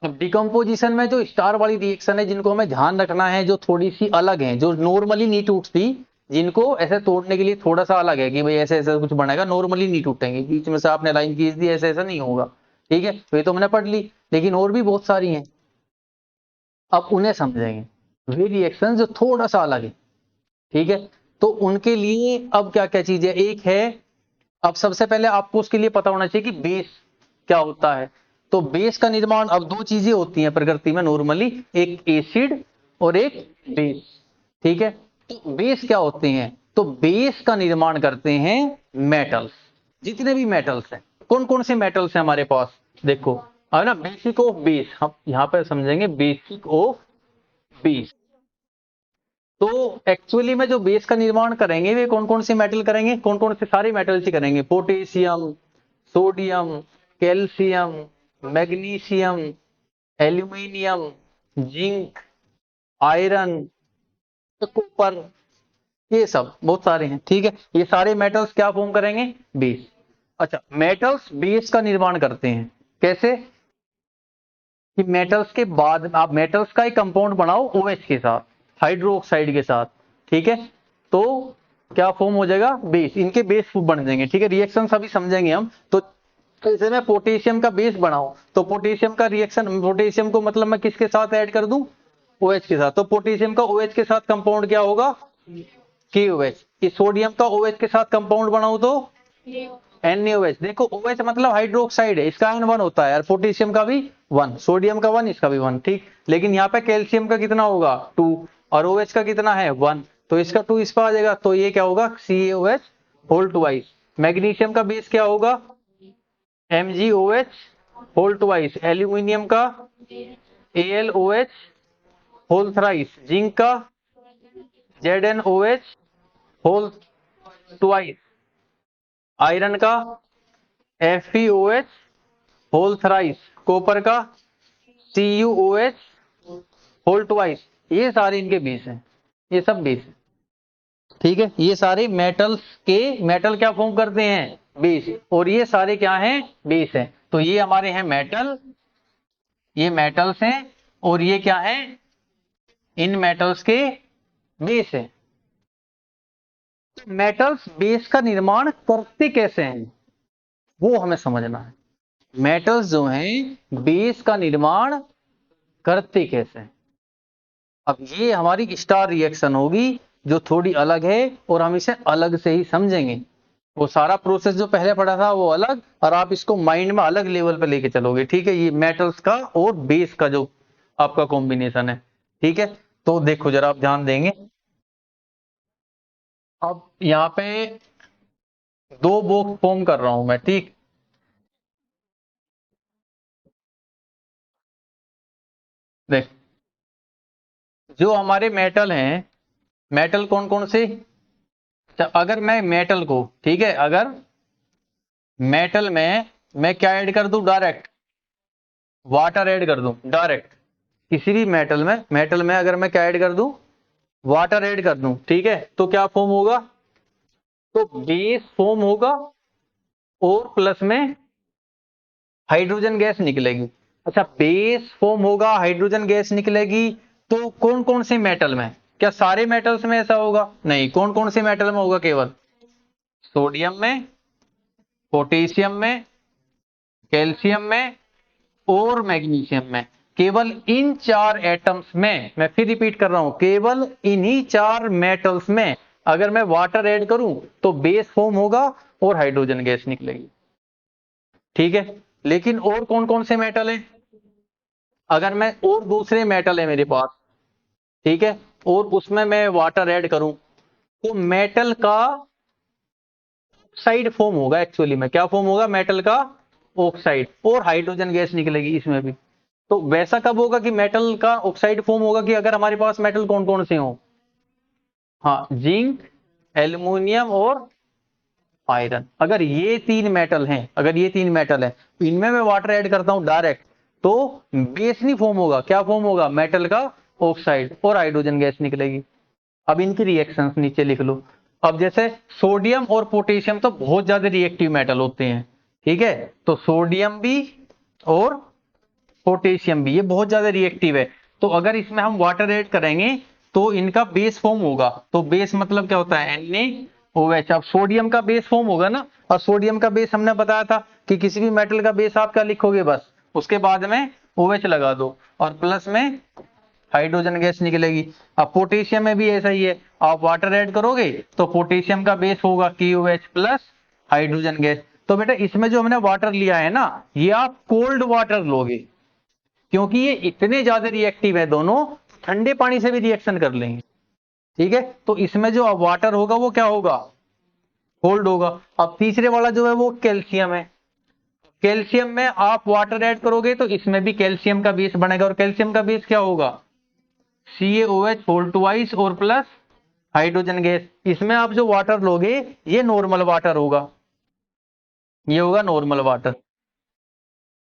अब डिकम्पोजिशन में जो स्टार वाली रिएक्शन है, जिनको हमें ध्यान रखना है, जो थोड़ी सी अलग है, जो नॉर्मली नहीं टूटती, जिनको ऐसे तोड़ने के लिए थोड़ा सा अलग है कि भाई ऐसे ऐसे कुछ बनेगा, नॉर्मली नहीं टूटेंगे, बीच में से आपने लाइन खींच दी, ऐसे ऐसा नहीं होगा। ठीक है, तो ये तो हमने पढ़ ली, लेकिन और भी बहुत सारी हैं, अब उन्हें समझेंगे, वे रिएक्शन जो थोड़ा सा अलग है। ठीक है, तो उनके लिए अब क्या क्या चीज है, एक है, अब सबसे पहले आपको उसके लिए पता होना चाहिए कि बेस क्या होता है। तो बेस का निर्माण, अब 2 चीजें होती हैं प्रकृति में नॉर्मली, एक एसिड और एक बेस। ठीक है, तो बेस क्या होते हैं, तो बेस का निर्माण करते हैं मेटल्स, जितने भी मेटल्स हैं। कौन कौन से मेटल्स हैं हमारे पास, देखो अब ना, बेसिक ऑफ बेस, हम यहाँ पर समझेंगे बेसिक ऑफ बेस। तो एक्चुअली में जो बेस का निर्माण करेंगे, वे कौन कौन से मेटल करेंगे, कौन कौन से, सारे मेटल्स ही करेंगे, potassium, sodium, calcium, magnesium, aluminium, zinc, iron, copper, ये सब बहुत सारे हैं। ठीक है, ये सारे मेटल्स क्या फॉर्म करेंगे, बेस। अच्छा, मेटल्स बेस का निर्माण करते हैं कैसे, कि मेटल्स के बाद आप मेटल्स का एक कंपाउंड बनाओ OH के साथ, हाइड्रोक्साइड के साथ। ठीक है, तो क्या फॉर्म हो जाएगा, बेस, इनके बेस बन जाएंगे। ठीक है, रिएक्शन अभी समझेंगे हम। तो जैसे मैं पोटेशियम का बेस बनाऊं, तो पोटेशियम का रिएक्शन, पोटेशियम को मतलब मैं किसके साथ ऐड कर दूं, OH के साथ, तो पोटेशियम का OH के साथ कंपाउंड क्या होगा, KOH। इस सोडियम का OH के साथ कंपाउंड बनाऊं तो NaOH। देखो OH मतलब हाइड्रोक्साइड है, इसका आयन 1 होता है, और पोटेशियम का भी 1, सोडियम का 1, इसका भी 1। ठीक, लेकिन यहाँ पे कैल्शियम का कितना होगा 2, और OH का कितना है 1, तो इसका 2 इस पर आ जाएगा, तो ये क्या होगा CaOH होल ट्वाइस। मैग्नीशियम का बेस क्या होगा MgOH होल ट्वाइस, एल्यूमिनियम का AlOH होल थ्राइस, जिंक का ZnOH होल ट्वाइस, आयरन का FeOH होल थ्राइस, कॉपर का CuOH होल ट्वाइस। ये सारे इनके बेस हैं, ये सब बेस है। ठीक है, ये सारे मेटल्स के, मेटल क्या फॉर्म करते हैं, बेस, और ये सारे क्या हैं, बेस हैं। तो ये हमारे हैं मेटल, ये मेटल्स हैं, और ये क्या है, इन मेटल्स के बेस है। मेटल्स बेस का निर्माण करते कैसे हैं, वो हमें समझना है। मेटल्स जो हैं बेस का निर्माण करते कैसे हैं। अब ये हमारी स्टार रिएक्शन होगी, जो थोड़ी अलग है और हम इसे अलग से ही समझेंगे। वो सारा प्रोसेस जो पहले पढ़ा था वो अलग, और आप इसको माइंड में अलग लेवल पे लेके चलोगे। ठीक है, ये मेटल्स का और बेस का जो आपका कॉम्बिनेशन है। ठीक है, तो देखो जरा आप ध्यान देंगे। अब यहाँ पे दो बॉक्स फॉर्म कर रहा हूं मैं। ठीक, देख, जो हमारे मेटल हैं, मेटल कौन कौन से, अगर मैं मेटल को, ठीक है, अगर मेटल में मैं क्या ऐड कर दूं, डायरेक्ट वाटर ऐड कर दूं डायरेक्ट, किसी भी मेटल में अगर मैं क्या ऐड कर दूं, वाटर ऐड कर दूं, ठीक है, तो क्या फॉर्म होगा, तो बेस फॉर्म होगा और प्लस में हाइड्रोजन गैस निकलेगी। अच्छा, बेस फॉर्म होगा, हाइड्रोजन गैस निकलेगी, तो कौन कौन से मेटल में, क्या सारे मेटल्स में ऐसा होगा, नहीं, कौन कौन से मेटल में होगा, केवल सोडियम में, पोटेशियम में, कैल्शियम में और मैग्नीशियम में। केवल इन चार एटम्स में, मैं फिर रिपीट कर रहा हूं, केवल इन्हीं चार मेटल्स में अगर मैं वाटर ऐड करूं तो बेस फॉर्म होगा और हाइड्रोजन गैस निकलेगी। ठीक है, लेकिन और कौन कौन से मेटल हैं, अगर मैं और दूसरे मेटल है मेरे पास, ठीक है, और उसमें मैं वाटर ऐड करूं तो मेटल का ऑक्साइड फॉर्म होगा। एक्चुअली में क्या फॉर्म होगा, मेटल का ऑक्साइड, और हाइड्रोजन गैस निकलेगी इसमें भी। तो वैसा कब होगा कि मेटल का ऑक्साइड फॉर्म होगा, कि अगर हमारे पास मेटल कौन कौन से हो, हाँ, जिंक, एल्युमिनियम और आयरन। अगर ये तीन मेटल हैं, अगर ये तीन मेटल है, तो इनमें मैं वाटर ऐड करता हूं डायरेक्ट, तो बेस नहीं फॉर्म होगा, क्या फॉर्म होगा, मेटल का ऑक्साइड और हाइड्रोजन गैस निकलेगी। अब इनकी रिएक्शंस नीचे लिख लो। अब जैसे सोडियम और पोटेशियम तो बहुत ज्यादा रिएक्टिव मेटल होते हैं। ठीक है, तो सोडियम भी और पोटेशियम भी ये बहुत ज्यादा रिएक्टिव है। तो अगर इसमें हम वाटर ऐड करेंगे तो इनका बेस फॉर्म होगा। तो बेस मतलब क्या होता है, NaOH। अब सोडियम का बेस फॉर्म होगा ना, और सोडियम का बेस हमने बताया था कि किसी भी मेटल का बेस आप क्या लिखोगे, बस उसके बाद में OH लगा दो और प्लस में हाइड्रोजन गैस निकलेगी। अब पोटेशियम में भी ऐसा ही है, आप वाटर ऐड करोगे तो पोटेशियम का बेस होगा KOH प्लस हाइड्रोजन गैस। तो बेटा इसमें जो हमने वाटर लिया है ना, ये आप कोल्ड वाटर लोगे, क्योंकि ये इतने ज्यादा रिएक्टिव है दोनों, ठंडे पानी से भी रिएक्शन कर लेंगे। ठीक है, तो इसमें जो वाटर होगा वो क्या होगा, कोल्ड होगा। अब तीसरे वाला जो है वो कैल्शियम है। कैल्शियम में आप वाटर ऐड करोगे तो इसमें भी कैल्शियम का बेस बनेगा, और कैल्शियम का बेस क्या होगा, CaOH होल ट्वाइस और प्लस हाइड्रोजन गैस। इसमें आप जो वाटर लोगे ये नॉर्मल वाटर होगा, ये होगा नॉर्मल वाटर।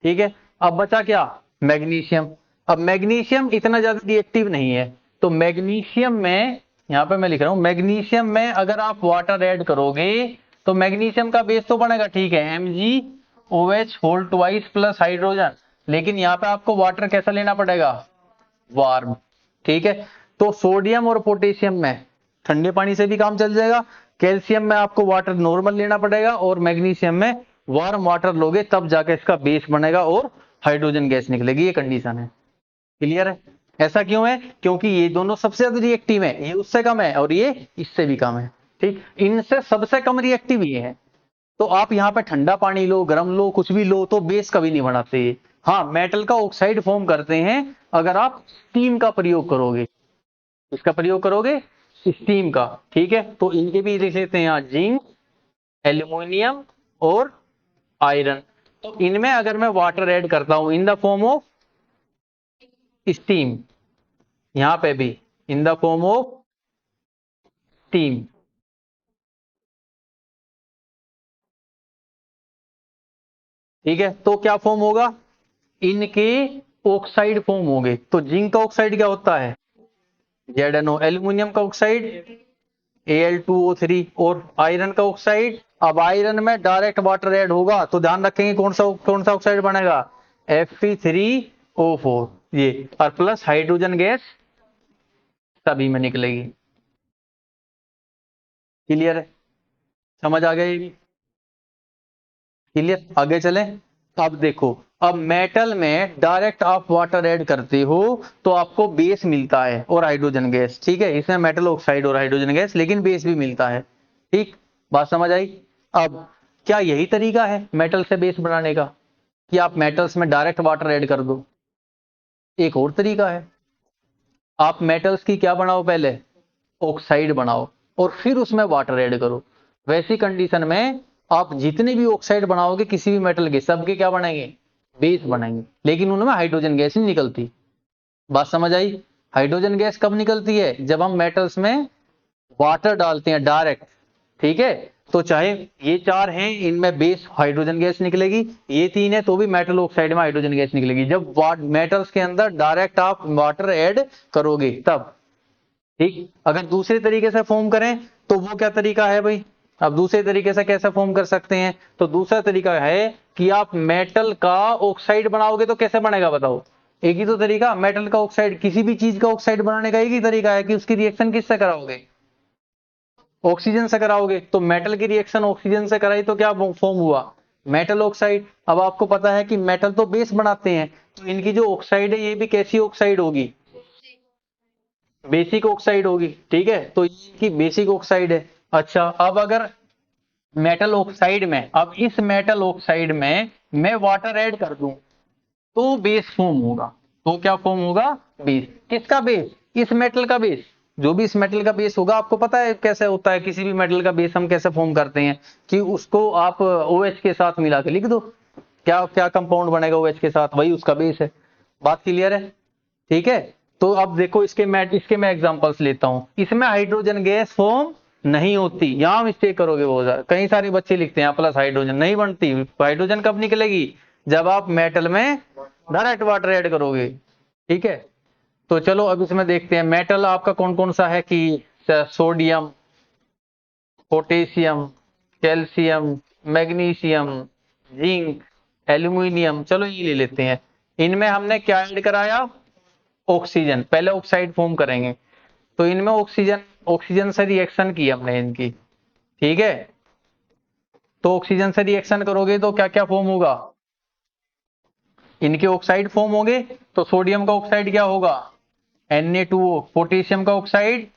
ठीक है, अब बचा क्या, मैग्नीशियम। अब मैग्नीशियम इतना ज्यादा रिएक्टिव नहीं है, तो मैग्नीशियम में, यहां पे मैं लिख रहा हूं, मैग्नीशियम में अगर आप वाटर ऐड करोगे तो मैग्नीशियम का बेस तो बनेगा, ठीक है, MgOH whole twice plus hydrogen, लेकिन यहाँ पे आपको वाटर कैसा लेना पड़ेगा, वार्म। ठीक है, तो सोडियम और पोटेशियम में ठंडे पानी से भी काम चल जाएगा, कैल्शियम में आपको वाटर नॉर्मल लेना पड़ेगा, और मैग्नीशियम में वार्म वाटर लोगे तब जाके इसका बेस बनेगा और हाइड्रोजन गैस निकलेगी। ये कंडीशन है। क्लियर है, ऐसा क्यों है, क्योंकि ये दोनों सबसे ज्यादा रिएक्टिव है, ये उससे कम है और ये इससे भी कम है। ठीक, इनसे सबसे कम रिएक्टिव ये है। तो आप यहाँ पे ठंडा पानी लो, गर्म लो, कुछ भी लो, तो बेस कभी नहीं बनाते ये। हाँ, मेटल का ऑक्साइड फॉर्म करते हैं अगर आप स्टीम का प्रयोग करोगे। इसका प्रयोग करोगे, स्टीम का। ठीक है, तो इनके भी लिख लेते हैं यहाँ, जिंक, एल्यूमिनियम और आयरन। तो इनमें अगर मैं वाटर ऐड करता हूं in the form of steam, यहां पे भी in the form of steam, ठीक है, तो क्या फॉर्म होगा, इनके ऑक्साइड फॉर्म होंगे। तो जिंक का ऑक्साइड क्या होता है, ZnO, एल्यूमिनियम का ऑक्साइड Al2O3, और आयरन का ऑक्साइड, अब आयरन में डायरेक्ट वाटर ऐड होगा तो ध्यान रखेंगे कौन सा ऑक्साइड बनेगा, Fe3O4, ये, और प्लस हाइड्रोजन गैस सभी में निकलेगी। क्लियर है, समझ आ गया ये भी। क्लियर, आगे चलें। अब देखो, अब मेटल में डायरेक्ट आप वाटर ऐड करते हो तो आपको बेस मिलता है और हाइड्रोजन गैस, ठीक है, इसमें मेटल ऑक्साइड और हाइड्रोजन गैस, लेकिन बेस भी मिलता है। ठीक, बात समझ आई? अब क्या यही तरीका है मेटल से बेस बनाने का कि आप मेटल्स में डायरेक्ट वाटर ऐड कर दो? एक और तरीका है, आप मेटल्स की क्या बनाओ, पहले ऑक्साइड बनाओ और फिर उसमें वाटर ऐड करो। वैसी कंडीशन में आप जितने भी ऑक्साइड बनाओगे किसी भी मेटल के, सबके क्या बनेंगे, बेस बनेंगे, लेकिन उनमें हाइड्रोजन गैस नहीं निकलती। बात समझ आई? हाइड्रोजन गैस कब निकलती है, जब हम मेटल्स में वाटर डालते हैं डायरेक्ट। ठीक है, तो चाहे ये चार हैं इनमें बेस हाइड्रोजन गैस निकलेगी, ये तीन है तो भी मेटल ऑक्साइड में हाइड्रोजन गैस निकलेगी, जब मेटल्स के अंदर डायरेक्ट आप वाटर ऐड करोगे तब। ठीक, अगर दूसरे तरीके से फॉर्म करें तो वो क्या तरीका है भाई? अब दूसरे तरीके से कैसे फॉर्म कर सकते हैं, तो दूसरा तरीका है कि आप मेटल का ऑक्साइड बनाओगे तो कैसे बनेगा बताओ? एक ही तो तरीका, मेटल का ऑक्साइड, किसी भी चीज का ऑक्साइड बनाने का एक ही तरीका है कि उसकी रिएक्शन किससे कराओगे, ऑक्सीजन से कराओगे। तो मेटल की रिएक्शन ऑक्सीजन से कराई तो क्या फॉर्म हुआ, मेटल ऑक्साइड। अब आपको पता है कि मेटल तो बेस बनाते हैं, तो इनकी जो ऑक्साइड है ये भी कैसी ऑक्साइड होगी, बेसिक ऑक्साइड होगी। ठीक है, तो ये इनकी बेसिक ऑक्साइड है। अच्छा, अब अगर मेटल ऑक्साइड में, अब इस मेटल ऑक्साइड में मैं वाटर ऐड कर दूं तो बेस फॉर्म होगा। तो क्या फॉर्म होगा, बेस। किसका बेस, इस मेटल का बेस। जो भी इस मेटल का बेस होगा, आपको पता है कैसे होता है, किसी भी मेटल का बेस हम कैसे फॉर्म करते हैं कि उसको आप OH के साथ मिला के लिख दो, क्या क्या कंपाउंड बनेगा OH के साथ, वही उसका बेस है। बात क्लियर है? ठीक है, तो अब देखो इसके मैं एग्जांपल्स लेता हूं। इसमें हाइड्रोजन गैस फॉर्म नहीं होती, यहां मिस्टेक करोगे बहुत ज्यादा, कई सारे बच्चे लिखते हैं प्लस हाइड्रोजन, नहीं बनती। हाइड्रोजन कब निकलेगी, जब आप मेटल में डायरेक्ट वाटर ऐड करोगे। ठीक है, तो चलो अब इसमें देखते हैं मेटल आपका कौन कौन सा है कि sodium, potassium, calcium, magnesium, zinc, aluminium. चलो ये ले लेते हैं, इनमें हमने क्या ऐड कराया, ऑक्सीजन। पहले ऑक्साइड फॉर्म करेंगे तो इनमें ऑक्सीजन, ऑक्सीजन से रिएक्शन की हमने इनकी। ठीक है, तो ऑक्सीजन से रिएक्शन करोगे तो क्या क्या फॉर्म होगा, इनके ऑक्साइड फॉर्म होंगे। तो सोडियम का ऑक्साइड क्या होगा, Na2O, पोटेशियम का ऑक्साइड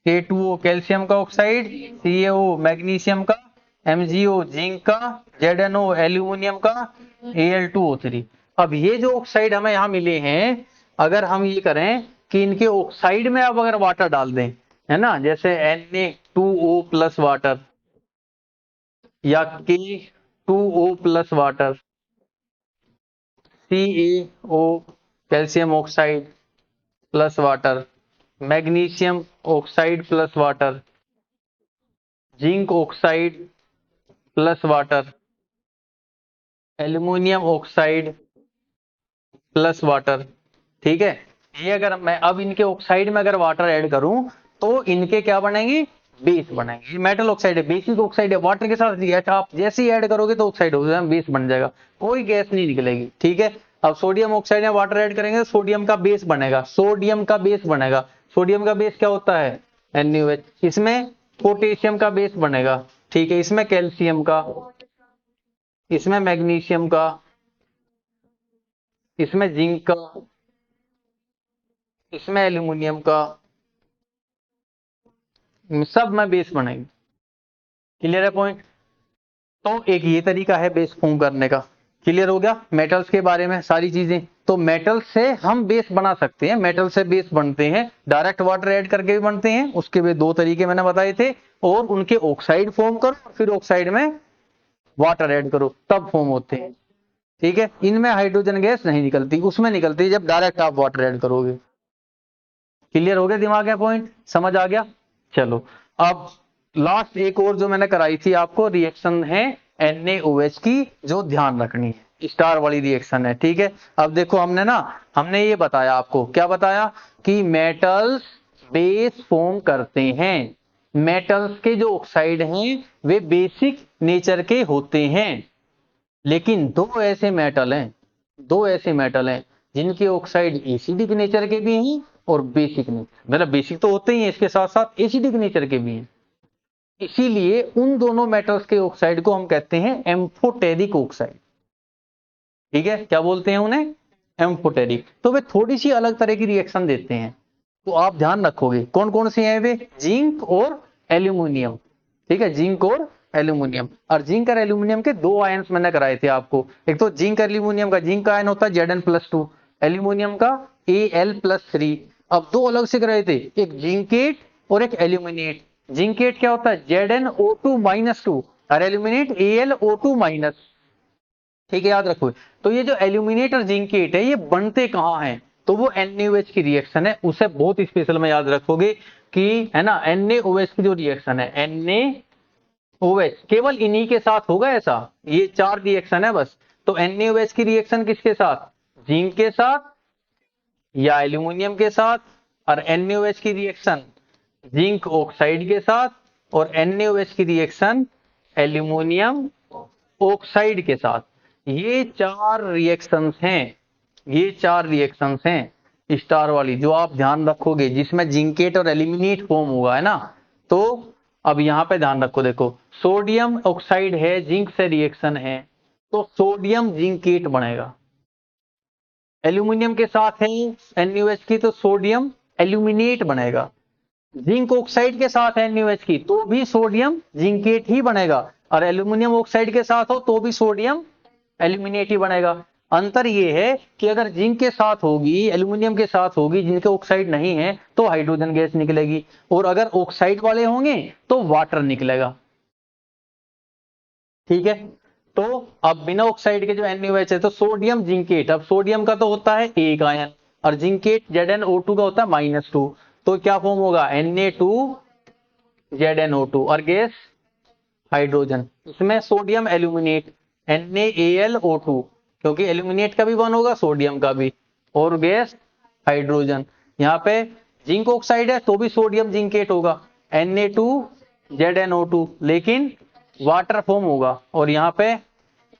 K2O, कैल्शियम का ऑक्साइड CaO, मैग्नीशियम का MgO, जिंक का ZnO, एल्यूमिनियम का Al2O3। अब ये जो ऑक्साइड हमें यहाँ मिले हैं, अगर हम ये करें कि इनके ऑक्साइड में अब अगर वाटर डाल दें, है ना, जैसे Na2O प्लस वाटर या K2O plus water, CaO calcium oxide plus water, magnesium oxide plus water, zinc oxide plus water, aluminium oxide plus water. ठीक है, ये अगर मैं अब इनके ऑक्साइड में अगर वाटर ऐड करूं तो इनके क्या बनेंगे, बेस बनेंगे। मेटल ऑक्साइड है, बेसिक ऑक्साइड है, वाटर के साथ रिएक्ट आप जैसे ही ऐड करोगे तो ऑक्साइड हो जाएगा, बेस बन जाएगा, कोई गैस नहीं निकलेगी। ठीक है, अब सोडियम ऑक्साइड में वाटर ऐड करेंगे तो सोडियम का बेस बनेगा, सोडियम का बेस बनेगा। सोडियम का बेस क्या होता है, NaOH। इसमें पोटेशियम का बेस बनेगा। ठीक है, इसमें कैल्शियम का, इसमें मैग्नीशियम का, इसमें जिंक का, इसमें एल्यूमिनियम का, सब में बेस बनेगी। क्लियर है पॉइंट? तो एक ये तरीका है बेस फॉर्म करने का। क्लियर हो गया मेटल्स के बारे में सारी चीजें। तो मेटल से हम बेस बना सकते हैं, मेटल से बेस बनते हैं, डायरेक्ट वाटर ऐड करके भी बनते हैं, उसके भी दो तरीके मैंने बताए थे, और उनके ऑक्साइड फॉर्म करो फिर ऑक्साइड में वाटर ऐड करो तब फॉर्म होते हैं। ठीक है, इनमें हाइड्रोजन गैस नहीं निकलती, उसमें निकलती है जब डायरेक्ट आप वाटर ऐड करोगे। क्लियर हो गया, दिमाग है पॉइंट, समझ आ गया? चलो, अब लास्ट एक और जो मैंने कराई थी आपको रिएक्शन है NaOH की, जो ध्यान रखनी है, स्टार वाली रिएक्शन है। ठीक है, अब देखो हमने ये बताया आपको, क्या बताया कि मेटल्स बेस फॉर्म करते हैं, मेटल्स के जो ऑक्साइड हैं वे बेसिक नेचर के होते हैं, लेकिन दो ऐसे मेटल हैं जिनके ऑक्साइड एसिडिक नेचर के भी हैं और बेसिक नेचर, मतलब बेसिक तो होते ही हैं, इसके साथ साथ एसिडिक नेचर के भी हैं। इसीलिए उन दोनों मेटल्स के ऑक्साइड को हम कहते हैं एम्फोटेरिक ऑक्साइड। ठीक है, क्या बोलते हैं उन्हें, एम्फोटेरिक। तो वे थोड़ी सी अलग तरह की रिएक्शन देते हैं, तो आप ध्यान रखोगे कौन कौन से हैं वे, जिंक और एल्यूमिनियम। ठीक है, जिंक और एल्यूमिनियम। और जिंक और एल्यूमिनियम के दो आयन्स मैंने कराए थे आपको, एक तो जिंक एल्यूमिनियम का जिंक का आयन होता है Zn+2, एल्यूमिनियम का Al+3। अब दो अलग से कराए थे, एक जिंकेट और एक एल्यूमिनेट। जिंकेट क्या होता है, ZnO2-2 और एल्यूमिनेट AlO2-। ठीक है, याद रखो। तो ये जो एल्यूमिनेट और जिंकेट है ये बनते कहाँ हैं, तो वो NaOH की रिएक्शन है, उसे बहुत स्पेशल में याद रखोगे कि, है ना, NaOH की जो रिएक्शन है, NaOH केवल इन्हीं के साथ होगा ऐसा, ये चार रिएक्शन है बस। तो NaOH की रिएक्शन किसके साथ, जिंक के साथ या एल्यूमिनियम के साथ, और NaOH की रिएक्शन जिंक ऑक्साइड के साथ, और NaOH की रिएक्शन एल्यूमिनियम ऑक्साइड के साथ। ये चार रिएक्शंस हैं, ये चार रिएक्शंस हैं स्टार वाली, जो आप ध्यान रखोगे, जिसमें जिंकेट और एल्यूमिनेट फॉर्म होगा, है ना। तो अब यहां पे ध्यान रखो, देखो सोडियम ऑक्साइड है, जिंक से रिएक्शन है, तो सोडियम जिंकेट बनेगा। एल्यूमिनियम के साथ है NaOH की, तो सोडियम एल्यूमिनेट बनेगा। जिंक ऑक्साइड के साथ है NaOH की, तो भी सोडियम जिंकेट ही बनेगा। और एल्यूमिनियम ऑक्साइड के साथ हो तो भी सोडियम एल्यूमिनेट ही बनेगा। अंतर ये है कि अगर जिंक के साथ होगी, एल्यूमिनियम के साथ होगी, जिनके ऑक्साइड नहीं है, तो हाइड्रोजन गैस निकलेगी, और अगर ऑक्साइड वाले होंगे तो वाटर निकलेगा। ठीक है, तो अब बिना ऑक्साइड के जो NaOH है, तो सोडियम जिंकेट, अब सोडियम का तो होता है एक आयन, और जिंकेट ZnO2 का होता है -2, तो क्या फॉर्म होगा, Na2ZnO2, और गैस हाइड्रोजन, इसमें सोडियम एल्यूमिनेट NaAlO2, क्योंकि एल्यूमिनेट का भी वन होगा, सोडियम का भी, और गैस हाइड्रोजन। यहाँ पे जिंक ऑक्साइड है तो भी सोडियम जिंकेट होगा, Na2ZnO2, लेकिन वाटर फॉर्म होगा, और यहाँ पे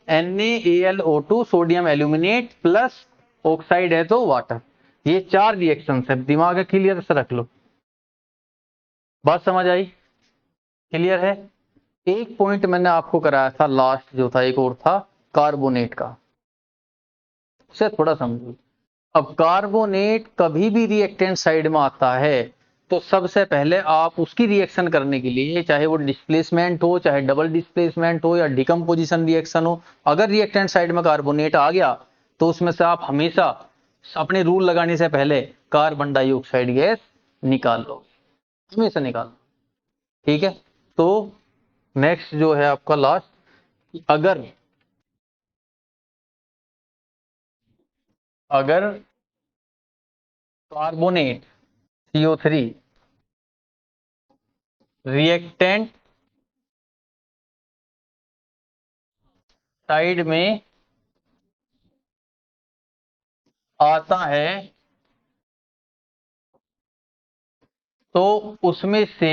NaAlO2 sodium aluminate plus oxide है तो वाटर। ये चार रिएक्शन है, दिमाग में क्लियर से रख लो। बात समझ आई, क्लियर है। एक पॉइंट मैंने आपको कराया था लास्ट जो था, एक और था कार्बोनेट का, उसे थोड़ा समझो। अब कार्बोनेट कभी भी रिएक्टेंट साइड में आता है, तो सबसे पहले आप उसकी रिएक्शन करने के लिए, चाहे वो डिस्प्लेसमेंट हो, चाहे डबल डिस्प्लेसमेंट हो, या डिकम्पोजिशन रिएक्शन हो, अगर रिएक्टेंट साइड में कार्बोनेट आ गया, तो उसमें से आप हमेशा अपने रूल लगाने से पहले कार्बन डाइऑक्साइड गैस निकाल लो, हमेशा निकाल लो। ठीक है, तो नेक्स्ट जो है आपका लास्ट, अगर अगर कार्बोनेट CO3 रिएक्टेंट साइड में आता है, तो उसमें से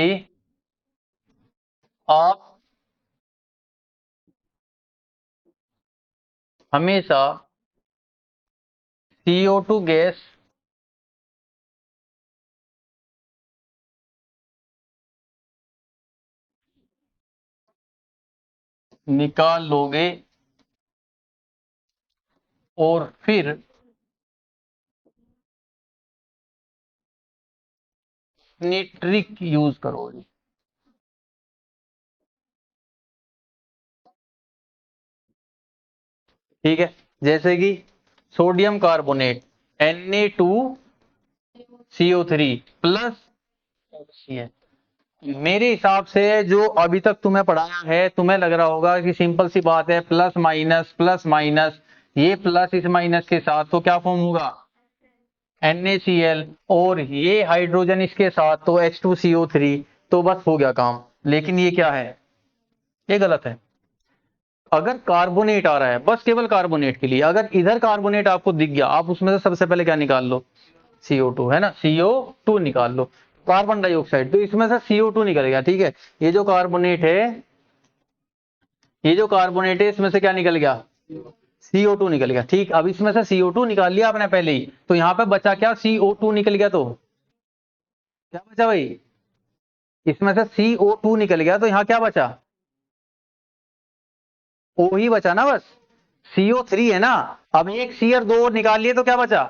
आप हमेशा CO2 गैस निकाल लोगे, और फिर अपनी ट्रिक यूज करोगे। ठीक है, जैसे कि sodium carbonate Na2CO3 plus HCl। मेरे हिसाब से जो अभी तक तुम्हें पढ़ाया है, तुम्हें लग रहा होगा कि सिंपल सी बात है, प्लस माइनस, ये प्लस इस माइनस के साथ तो क्या फॉर्म होगा, NaCl, और ये हाइड्रोजन इसके साथ तो H2CO3, तो बस हो गया काम। लेकिन ये क्या है, ये गलत है। अगर कार्बोनेट आ रहा है, बस केवल कार्बोनेट के लिए, अगर इधर कार्बोनेट आपको दिख गया, आप उसमें से सबसे पहले क्या निकाल लो, CO2, है ना, CO2 निकाल लो, कार्बन डाइऑक्साइड, तो इसमें से CO2 निकल गया। ठीक है, ये जो कार्बोनेट है, ये जो कार्बोनेट है, इसमें से क्या निकल गया, CO2 निकल गया। ठीक, अब इसमें से CO2 निकाल लिया आपने पहले ही, तो यहाँ पे बचा क्या, CO2 निकल गया, तो क्या बचा भाई, इसमें से CO2 निकल गया, तो यहाँ क्या बचा, O ही बचा ना बस। CO3 है ना, अब एक C और 2 और निकाल लिए तो क्या बचा,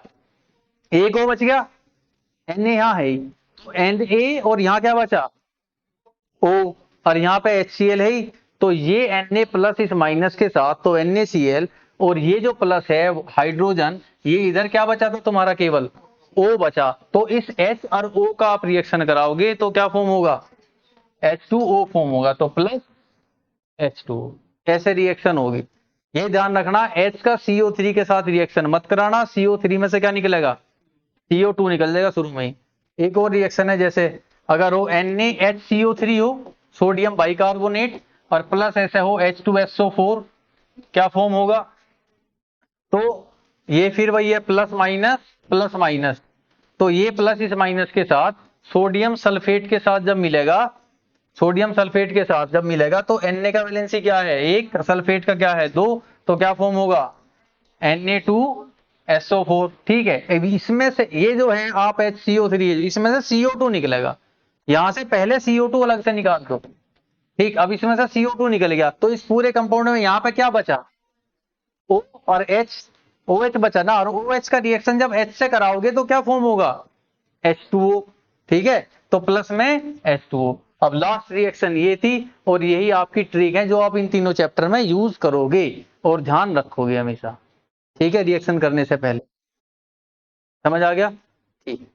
एक और बच गया, Na यहाँ है ही, तो Na और यहाँ क्या बचा O, और यहाँ पे HCl है ही, तो ये Na प्लस इस माइनस के साथ तो NaCl, और ये जो प्लस है हाइड्रोजन, ये इधर क्या बचा था तुम्हारा, केवल O बचा। तो इस H और O का आप रिएक्शन कराओगे तो क्या फॉर्म होगा, H2O फॉर्म होगा, तो प्लस H2O, ऐसे रिएक्शन होगी। ये ध्यान रखना, H का CO3 के साथ रिएक्शन मत कराना, CO3 में से क्या निकलेगा, CO2 निकल जाएगा शुरू में ही। एक और रिएक्शन है, जैसे अगर हो NaHCO3 हो, सोडियम बाइकार्बोनेट, और प्लस ऐसे हो H2SO4, क्या फॉर्म होगा, तो ये फिर वही है प्लस माइनस, तो ये प्लस इस माइनस के साथ सोडियम सल्फेट के साथ जब मिलेगा, सोडियम सल्फेट के साथ जब मिलेगा तो Na का वैलेंसी क्या है, एक, सल्फेट का क्या है, दो, तो क्या फॉर्म होगा, Na2SO4। ठीक है, अब इसमें से ये जो है आप HCO3 है, इसमें से CO2 निकलेगा, यहां से पहले CO2 अलग से निकाल दो। ठीक, अब इसमें से CO2 निकल गया, तो इस पूरे कंपाउंड में यहाँ पे क्या बचा, O और H, OH बचा ना, और OH का रिएक्शन जब H से कराओगे तो क्या फॉर्म होगा, H2O। ठीक है, तो प्लस में H2O। अब लास्ट रिएक्शन ये थी, और यही आपकी ट्रिक है जो आप इन तीनों चैप्टर में यूज करोगे और ध्यान रखोगे हमेशा। ठीक है, रिएक्शन करने से पहले, समझ आ गया, ठीक।